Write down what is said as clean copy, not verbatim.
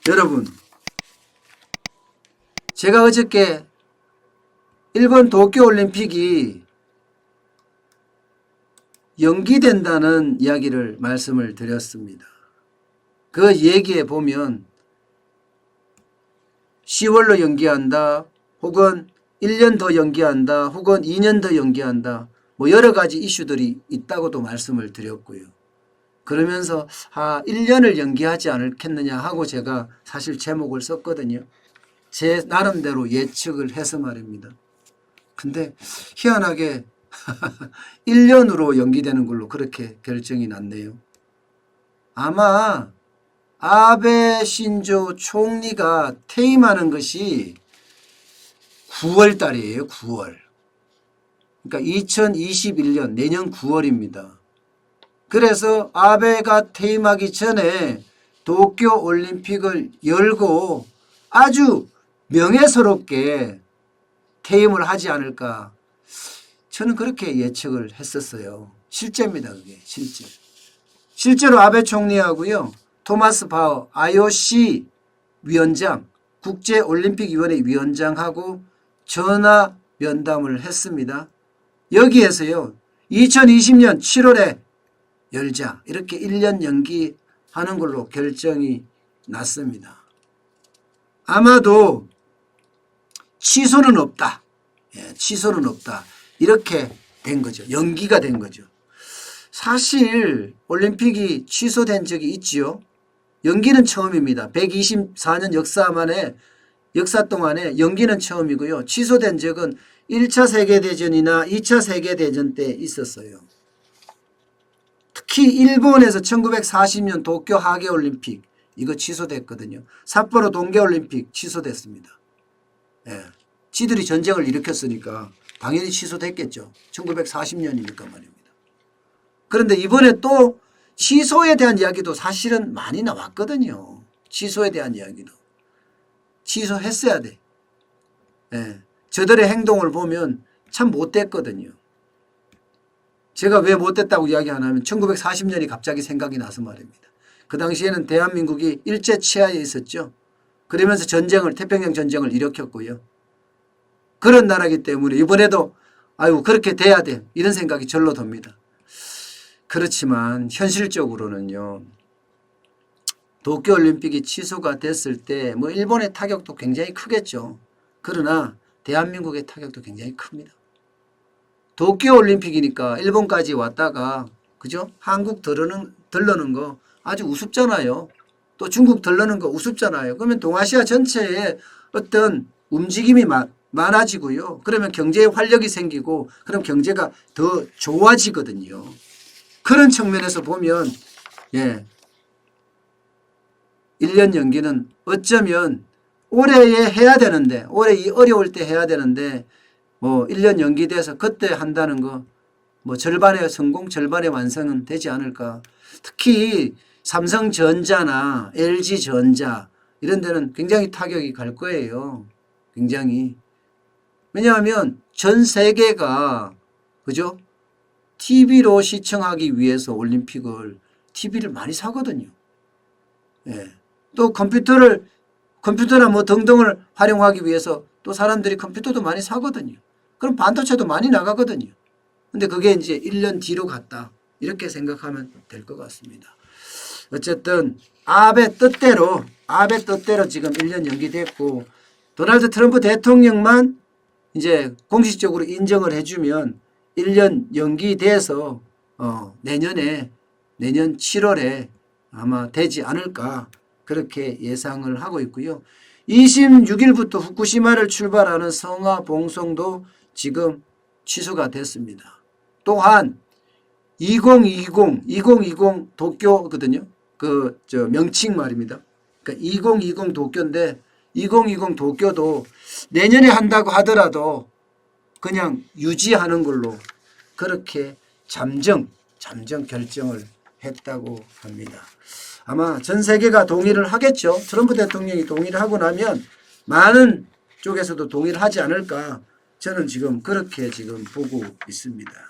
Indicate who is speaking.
Speaker 1: 여러분, 제가 어저께 일본 도쿄올림픽이 연기된다는 이야기를 말씀을 드렸습니다. 그 얘기에 보면 10월로 연기한다, 혹은 1년 더 연기한다, 혹은 2년 더 연기한다, 뭐 여러 가지 이슈들이 있다고도 말씀을 드렸고요. 그러면서 1년을 연기하지 않겠느냐 하고 제가 사실 제목을 썼거든요. 제 나름대로 예측을 해서 말입니다. 근데 희한하게 1년으로 연기되는 걸로 그렇게 결정이 났네요. 아마 아베 신조 총리가 퇴임하는 것이 9월 달이에요. 9월. 그러니까 2021년 내년 9월입니다. 그래서 아베가 퇴임하기 전에 도쿄올림픽을 열고 아주 명예스럽게 퇴임을 하지 않을까. 저는 그렇게 예측을 했었어요. 실제입니다. 그게 실제. 실제로 아베 총리하고요. 토마스 바흐 IOC 위원장, 국제올림픽위원회 위원장하고 전화 면담을 했습니다. 여기에서요. 2020년 7월에 열자 이렇게 1년 연기하는 걸로 결정이 났습니다. 아마도 취소는 없다. 취소는 없다. 이렇게 된 거죠. 연기가 된 거죠. 사실 올림픽이 취소된 적이 있지요. 연기는 처음입니다. 124년 역사 동안에 연기는 처음이고요. 취소된 적은 1차 세계대전이나 2차 세계대전 때 있었어요. 특히 일본에서 1940년 도쿄 하계올림픽 이거 취소됐거든요. 삿포로 동계올림픽 취소됐습니다. 지들이 전쟁을 일으켰으니까 당연히 취소됐겠죠. 1940년이니까 말입니다. 그런데 이번에 또 취소에 대한 이야기도 사실은 많이 나왔거든요. 취소에 대한 이야기도. 취소했어야 돼. 저들의 행동을 보면 참 못됐거든요. 제가 왜 못됐다고 이야기 안 하면 1940년이 갑자기 생각이 나서 말입니다. 그 당시에는 대한민국이 일제치하에 있었죠. 그러면서 태평양 전쟁을 일으켰고요. 그런 나라이기 때문에 이번에도 그렇게 돼야 돼. 이런 생각이 절로 듭니다. 그렇지만 현실적으로는요. 도쿄올림픽이 취소가 됐을 때 뭐 일본의 타격도 굉장히 크겠죠. 그러나 대한민국의 타격도 굉장히 큽니다. 도쿄올림픽이니까 일본까지 왔다가 그죠? 한국 들르는 거 아주 우습잖아요. 또 중국 들르는 거 우습잖아요. 그러면 동아시아 전체에 어떤 움직임이 많아지고요. 그러면 경제에 활력이 생기고 그럼 경제가 더 좋아지거든요. 그런 측면에서 보면 1년 연기는 어쩌면 올해에 해야 되는데 올해 이 어려울 때 해야 되는데 뭐 1년 연기돼서 그때 한다는 거 뭐 절반의 성공 절반의 완성은 되지 않을까. 특히 삼성전자나 LG전자 이런 데는 굉장히 타격이 갈 거예요. 굉장히. 왜냐하면 전 세계가 그죠? TV로 시청하기 위해서 올림픽을 TV를 많이 사거든요. 또 컴퓨터나 뭐 등등을 활용하기 위해서 또 사람들이 컴퓨터도 많이 사거든요. 그럼 반도체도 많이 나가거든요. 근데 그게 이제 1년 뒤로 갔다. 이렇게 생각하면 될 것 같습니다. 어쨌든 아베 뜻대로 지금 1년 연기됐고 도널드 트럼프 대통령만 이제 공식적으로 인정을 해주면 1년 연기돼서 내년 7월에 아마 되지 않을까 그렇게 예상을 하고 있고요. 26일부터 후쿠시마를 출발하는 성화 봉송도 지금 취소가 됐습니다. 또한 2020 도쿄거든요. 명칭 말입니다. 그러니까 2020 도쿄인데 2020 도쿄도 내년에 한다고 하더라도 그냥 유지하는 걸로 그렇게 잠정 결정을 했다고 합니다. 아마 전 세계가 동의를 하겠죠. 트럼프 대통령이 동의를 하고 나면 많은 쪽에서도 동의를 하지 않을까. 저는 지금 그렇게 보고 있습니다.